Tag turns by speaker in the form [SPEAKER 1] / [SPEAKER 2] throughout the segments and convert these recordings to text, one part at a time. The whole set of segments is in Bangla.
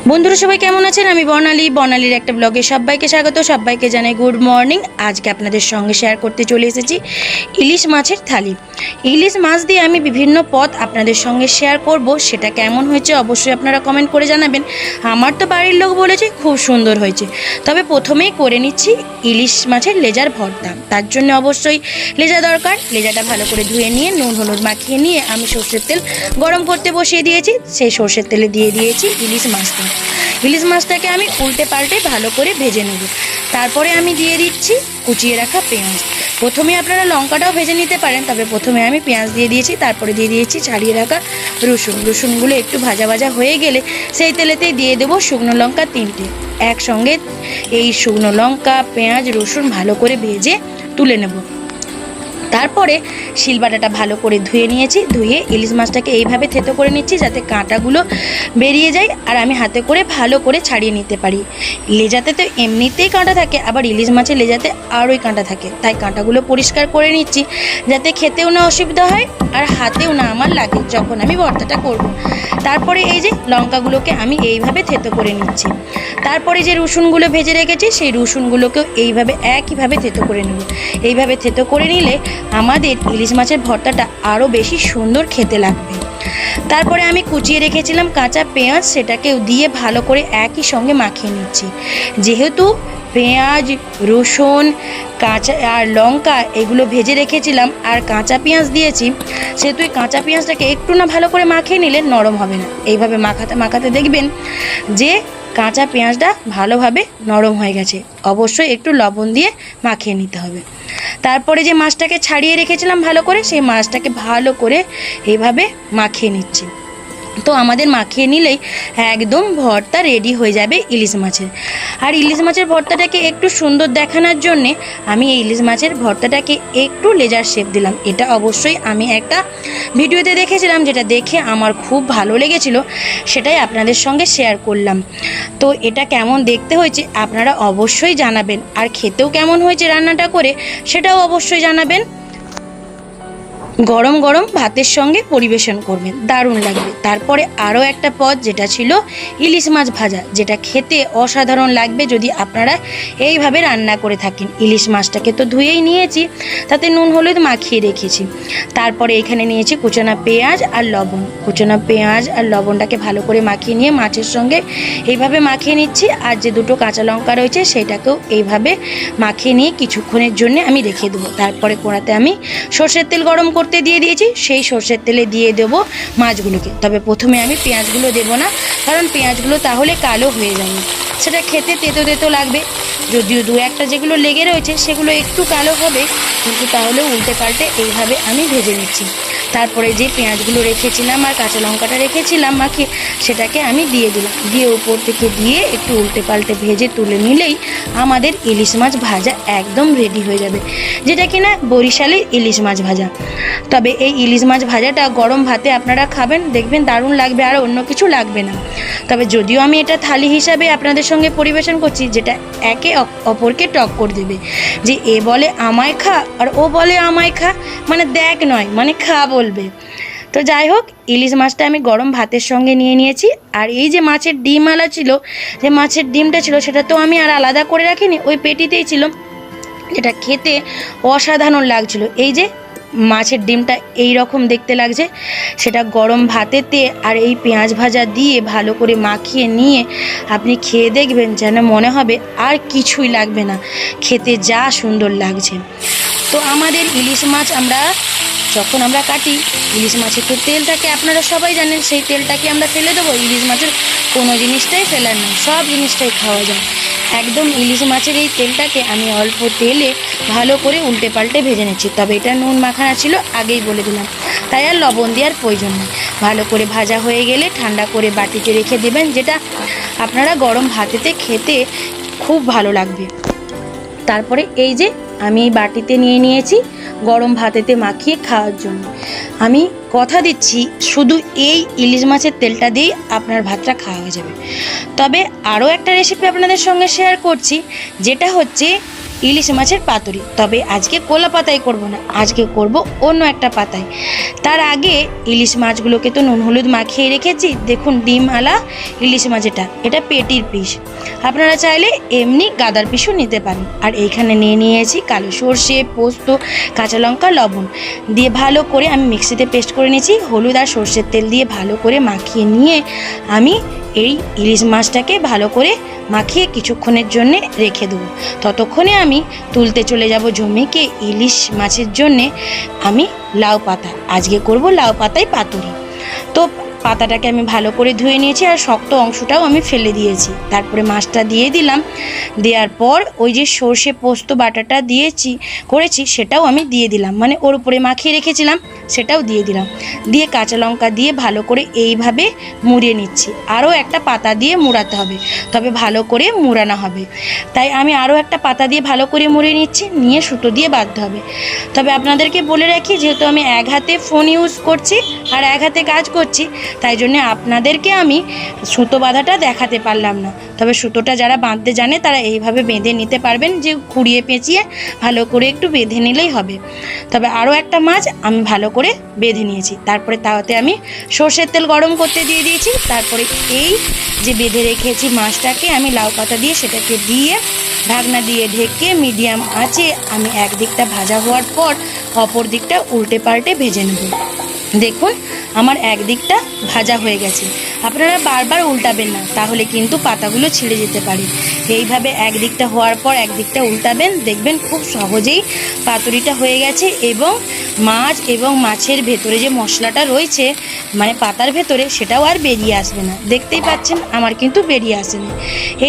[SPEAKER 1] বন্ধুরা সবাই কেমন আছেন? আমি বর্ণালীর একটা ব্লগে সবাইকে স্বাগত। সবাইকে জানাই গুড মর্নিং। আজকে আপনাদের সঙ্গে শেয়ার করতে চলে এসেছি ইলিশ মাছের থালি। ইলিশ মাছ দিয়ে আমি বিভিন্ন পদ আপনাদের সঙ্গে শেয়ার করব। সেটা কেমন হয়েছে অবশ্যই আপনারা কমেন্ট করে জানাবেন। আমার তো বাড়ির লোক বলেছে খুব সুন্দর হয়েছে। তবে প্রথমেই করে নিচ্ছি ইলিশ মাছের লেজার ভর্তা। তার জন্য অবশ্যই লেজা দরকার। লেজাটা ভালো করে ধুয়ে নিয়ে নুন হলুদ মাখিয়ে নিয়ে আমি সর্ষের তেল গরম করতে বসিয়ে দিয়েছি। সেই সর্ষের তেলে দিয়ে দিয়েছি ইলিশ মাছটা। ইলিশ মাছটাকে আমি উল্টে পাল্টে ভালো করে ভেজে নেব। তারপরে আমি দিয়ে দিচ্ছি কুচিয়ে রাখা পেঁয়াজ। প্রথমে আপনারা লঙ্কাটাও ভেজে নিতে পারেন, তবে প্রথমে আমি পেঁয়াজ দিয়ে দিয়েছি। তারপরে দিয়ে দিয়েছি ছাড়িয়ে রাখা রসুনগুলো একটু ভাজা ভাজা হয়ে গেলে সেই তেলেতেই দিয়ে দেবো শুকনো লঙ্কা 3টে। একসঙ্গে এই শুকনো লঙ্কা পেঁয়াজ রসুন ভালো করে ভেজে তুলে নেব। তারপরে শিলবাটাটা ভালো করে ধুয়ে নিয়েছি। ধুয়ে ইলিশ মাছটাকে এইভাবে থেতো করে নিচ্ছি যাতে কাঁটাগুলো বেরিয়ে যায় আর আমি হাতে করে ভালো করে ছাড়িয়ে নিতে পারি। লেজাতে তো এমনিতেই কাঁটা থাকে, আবার ইলিশ মাছের লেজাতে আরোই কাঁটা থাকে, তাই কাঁটাগুলো পরিষ্কার করে নিচ্ছি যাতে খেতেও না অসুবিধা হয় আর হাতেও না আমার লাগে যখন আমি ভর্তাটা করব। তারপরে এই যে লঙ্কাগুলোকে আমি এইভাবে থেতো করে নিচ্ছি। তারপরে যে রসুনগুলো ভেজে রেখেছি সেই রসুনগুলোকেও এইভাবে একইভাবে থেতো করে নেব। এইভাবে থেতো করে নিলে আমাদের ইলিশ মাছের ভর্তাটা আরও বেশি সুন্দর খেতে লাগবে। তারপরে আমি কুচিয়ে রেখেছিলাম কাঁচা পেঁয়াজ, সেটাকেও দিয়ে ভালো করে একই সঙ্গে মাখিয়ে নিচ্ছি। যেহেতু পেঁয়াজ রসুন কাঁচা আর লঙ্কা এগুলো ভেজে রেখেছিলাম আর কাঁচা পেঁয়াজ দিয়েছি, সেহেতু এই কাঁচা পেঁয়াজটাকে একটু না ভালো করে মাখিয়ে নিলে নরম হবে না। এইভাবে মাখাতে মাখাতে দেখবেন যে কাঁচা পেঁয়াজটা ভালোভাবে নরম হয়ে গেছে। অবশ্যই একটু লবণ দিয়ে মাখিয়ে নিতে হবে। তারপরে যে মাছটাকে ছাড়িয়ে রেখেছিলাম ভালো করে, সেই মাছটাকে ভালো করে এইভাবে মাখিয়ে নিচ্ছি। তো আমাদের মাখিয়ে নিলেই একদম ভর্তা রেডি হয়ে যাবে ইলিশ মাছের। আর ইলিশ মাছের ভর্তাটাকে একটু সুন্দর দেখানোর জন্যে আমি এই ইলিশ মাছের ভর্তাটাকে একটু লেজার শেপ দিলাম। এটা অবশ্যই আমি একটা ভিডিওতে দেখেছিলাম, যেটা দেখে আমার খুব ভালো লেগেছিল, সেটাই আপনাদের সঙ্গে শেয়ার করলাম। তো এটা কেমন দেখতে হয়েছে আপনারা অবশ্যই জানাবেন, আর খেতেও কেমন হয়েছে রান্নাটা করে সেটাও অবশ্যই জানাবেন। গরম গরম ভাতের সঙ্গে পরিবেশন করবেন, দারুণ লাগবে। তারপরে আরও একটা পদ যেটা ছিল ইলিশ মাছ ভাজা, যেটা খেতে অসাধারণ লাগবে যদি আপনারা এইভাবে রান্না করে থাকেন। ইলিশ মাছটাকে তো ধুয়েই নিয়েছি, তাতে নুন হলুদ মাখিয়ে রেখেছি। তারপরে এখানে নিয়েছি কুচানো পেঁয়াজ আর লবণ। কুচানো পেঁয়াজ আর লবণটাকে ভালো করে মাখিয়ে নিয়ে মাছের সঙ্গে এইভাবে মাখিয়ে নিচ্ছি। আর যে দুটো কাঁচা লঙ্কা রয়েছে সেটাকেও এইভাবে মাখিয়ে নিয়ে কিছুক্ষণের জন্য আমি রেখে দেবো। তারপরে কড়াতে আমি সর্ষের তেল গরম করতে দিয়ে দিয়েছি। সেই সর্ষের তেলে দিয়ে দেবো মাছগুলোকে। তবে প্রথমে আমি পেঁয়াজগুলো দেবো না, কারণ পেঁয়াজগুলো তাহলে কালো হয়ে যাবে, সেটা খেতে তেতো তেতো লাগবে। যদিও দু একটা যেগুলো লেগে রয়েছে সেগুলো একটু কালো হবে, কিন্তু তাহলে উল্টে পাল্টে এইভাবে আমি ভেজে নিচ্ছি। তারপরে যে পেঁয়াজগুলো রেখেছিলাম আর কাঁচা লঙ্কাটা রেখেছিলাম মাখিয়ে, সেটাকে আমি দিয়ে দিলাম। দিয়ে উপর থেকে দিয়ে একটু উল্টে পাল্টে ভেজে তুলে নিলেই আমাদের ইলিশ মাছ ভাজা একদম রেডি হয়ে যাবে, যেটা কিনা বরিশালের ইলিশ মাছ ভাজা। তবে এই ইলিশ মাছ ভাজাটা গরম ভাতে আপনারা খাবেন, দেখবেন দারুণ লাগবে, আর অন্য কিছু লাগবে না। তবে যদিও আমি এটা থালি হিসাবে আপনাদের সঙ্গে পরিবেশন করছি, যেটা একে অপরকে টক্কর দেবে, যে এ বলে আমায় খা আর ও বলে আমায় খা, মানে দেখ নয় মানে খা বলবে। তো যাই হোক, ইলিশ মাছটা আমি গরম ভাতের সঙ্গে নিয়ে নিয়েছি। আর এই যে মাছের ডিম আলা ছিল, যে মাছের ডিমটা ছিল সেটা তো আমি আর আলাদা করে রাখিনি, ওই পেটিতেই ছিল, যেটা খেতে অসাধারণ লাগছিল। এই যে মাছের ডিমটা এই রকম দেখতে লাগছে, সেটা গরম ভাতেতে আর এই পেঁয়াজ ভাজা দিয়ে ভালো করে মাখিয়ে নিয়ে আপনি খেয়ে দেখবেন, যেন মনে হবে আর কিছুই লাগবে না, খেতে যা সুন্দর লাগছে। তো আমাদের ইলিশ মাছ যখন আমরা কাটি, ইলিশ মাছের তো তেল থাকে, আপনারা সবাই জানেন, সেই তেলটাকে আমরা ফেলে দেবো? ইলিশ মাছের কোনো জিনিসটাই ফেলার নেই, সব জিনিসটাই খাওয়া যায়। একদম ইলিশ মাছের এই তেলটাকে আমি অল্প তেলে ভালো করে উল্টে পাল্টে ভেজে নিচ্ছি। তবে এটা নুন মাখানা ছিল, আগেই বলে দিলাম, তাই আর লবণ দেওয়ার প্রয়োজন নেই। ভালো করে ভাজা হয়ে গেলে ঠান্ডা করে বাটিতে রেখে দেবেন, যেটা আপনারা গরম ভাতেতে খেতে খুব ভালো লাগবে। তারপরে এই যে আমি বাটিতে নিয়ে নিয়েছি গরম ভাতেতে মাখিয়ে খাওয়ার জন্য। আমি কথা দিচ্ছি শুধু এই ইলিশ মাছের তেলটা দিয়েই আপনার ভাতটা খাওয়া হয়ে যাবে। তবে আরও একটা রেসিপি আপনাদের সঙ্গে শেয়ার করছি, যেটা হচ্ছে ইলিশ মাছের পাতুরি। তবে আজকে কলা পাতায় করব না, আজকে করব অন্য একটা পাতায়। তার আগে ইলিশ মাছগুলোকে তো নুন হলুদ মাখিয়ে রেখেছি। দেখুন ডিম আলা ইলিশ মাছ, এটা পেটির পিস, আপনারা চাইলে এমনি গাদার পিসও নিতে পারেন। আর এইখানে নিয়েছি কালো সর্ষে, পোস্ত, কাঁচা লঙ্কা, লবণ দিয়ে ভালো করে আমি মিক্সিতে পেস্ট করে নিয়েছি। হলুদ আর সর্ষের তেল দিয়ে ভালো করে মাখিয়ে নিয়ে আমি এই ইলিশ মাছটাকে ভালো করে মাখিয়ে কিছুক্ষণের জন্যে রেখে দেবো। ততক্ষণে আমি তুলতে চলে যাব জমিকে ইলিশ মাছের জন্যে আমি লাউ পাতা, আজকে করব লাউ পাতায় পাতুরি। তো পাতাটাকে আমি ভালো করে ধুয়ে নিয়েছি আর শক্ত অংশটাও আমি ফেলে দিয়েছি। তারপরে মাছটা দিয়ে দিলাম, দেওয়ার পর ওই যে সর্ষে পোস্ত বাটাটা করেছি সেটাও আমি দিয়ে দিলাম, মানে ওর উপরে মাখিয়ে রেখেছিলাম সেটাও দিয়ে দিলাম। দিয়ে কাঁচা লঙ্কা দিয়ে ভালো করে এইভাবে মুড়িয়ে নিচ্ছি। আরও একটা পাতা দিয়ে মুড়াতে হবে, তবে ভালো করে মুড়ানো হবে। তাই আমি আরও একটা পাতা দিয়ে ভালো করে মুড়িয়ে নিচ্ছি, নিয়ে সুতো দিয়ে বাঁধতে হবে। তবে আপনাদেরকে বলে রাখি, যেহেতু আমি এক হাতে ফোন ইউজ করছি আর এক হাতে কাজ করছি, তাই জন্য আপনাদেরকে আমি সুতো বাঁধাটা দেখাতে পারলাম না। তবে সুতোটা যারা বাঁধতে জানে তারা এইভাবে বেঁধে নিতে পারবেন, যে খুঁড়িয়ে পেঁচিয়ে ভালো করে একটু বেঁধে নিলেই হবে। তবে আরও একটা মাছ আমি ভালো করে বেঁধে নিয়েছি। তারপরে তাওয়াতে আমি সর্ষের তেল গরম করতে দিয়ে দিয়েছি। তারপরে এই যে বেঁধে রেখেছি মাছটাকে আমি লাউ পাতা দিয়ে সেটাকে দিয়ে ঢাকনা দিয়ে ঢেকে মিডিয়াম আঁচে আমি এক দিকটা ভাজা হওয়ার পর অপর দিকটা উল্টে পাল্টে ভেজে নেব। দেখুন আমার এক দিকটা ভাজা হয়ে গেছে। আপনারা বারবার উল্টাবেন না, তাহলে কিন্তু পাতাগুলো ছিঁড়ে যেতে পারে। এইভাবে এক দিকটা হওয়ার পর এক দিকটা উল্টাবেন, দেখবেন খুব সহজেই পাতুরিটা হয়ে গেছে। এবং মাছ এবং মাছের ভেতরে যে মশলাটা রয়েছে, মানে পাতার ভেতরে, সেটাও আর বেরিয়ে আসবে না। দেখতেই পাচ্ছেন আমার কিন্তু বেরিয়ে আসেনি।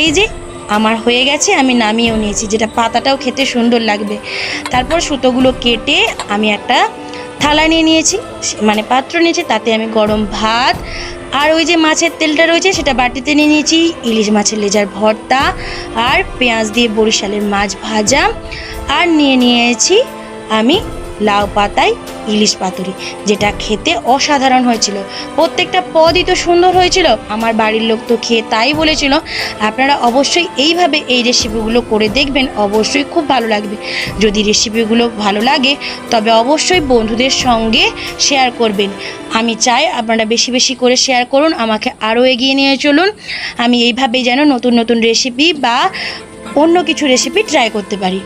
[SPEAKER 1] এই যে আমার হয়ে গেছে, আমি নামিয়েও নিয়েছি, যেটা পাতাটাও খেতে সুন্দর লাগবে। তারপর সুতোগুলো কেটে আমি একটা থালা নিয়ে নিয়েছি, মানে পাত্র নিয়েছি, তাতে আমি গরম ভাত আর ওই যে মাছের তেলটা রয়েছে সেটা বাটিতে নিয়ে নিয়েছি, ইলিশ মাছের লেজার ভর্তা আর পেঁয়াজ দিয়ে বরিশালের মাছ ভাজা, আর নিয়েছি আমি লাউ পাতায় ইলিশ পাতুরি, যেটা খেতে অসাধারণ হয়েছিল। প্রত্যেকটা পদই তো সুন্দর হয়েছিল। আমার বাড়ির লোক তো খেয়ে তাই বলেছিল। আপনারা অবশ্যই এইভাবে এই রেসিপিগুলো করে দেখবেন, অবশ্যই খুব ভালো লাগবে। যদি রেসিপিগুলো ভালো লাগে তবে অবশ্যই বন্ধুদের সঙ্গে শেয়ার করবেন। আমি চাই আপনারা বেশি বেশি করে শেয়ার করুন, আমাকে আরও এগিয়ে নিয়ে চলুন। আমি এইভাবেই যেন নতুন নতুন রেসিপি বা অন্য কিছু রেসিপি ট্রাই করতে পারি।